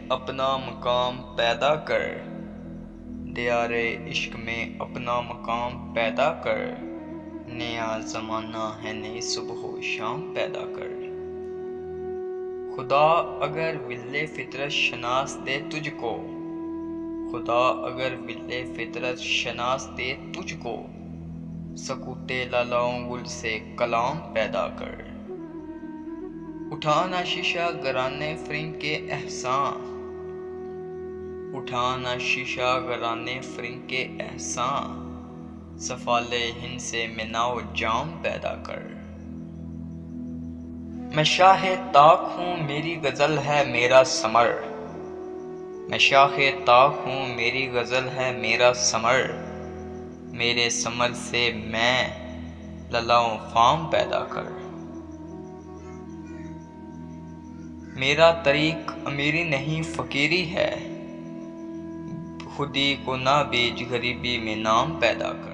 में अपना मकाम पैदा कर, दियारे इश्क में अपना मकाम पैदा कर, नया ज़माना है नई सुबह शाम पैदा कर। खुदा अगर विल्ले फितरत शनास दे तुझको, खुदा अगर विल्ले फितरत शनास दे तुझको, सकूते लालाओं गुल से कलाम पैदा कर। उठाना शीशा गराने फ्रिंग के एहसान, उठाना शीशा गराने फ्रिंग के एहसान, सफाले हिंद से मिनाओ जाम पैदा कर। मैं शाहे ताक हूँ मेरी गज़ल है मेरा समर, मैं शाहे ताक हूँ मेरी गज़ल है मेरा समर, मेरे समर से मैं ललाओं फाम पैदा कर। मेरा तरीक अमीरी नहीं फ़कीरी है, खुदी को ना बेच गरीबी में नाम पैदा कर।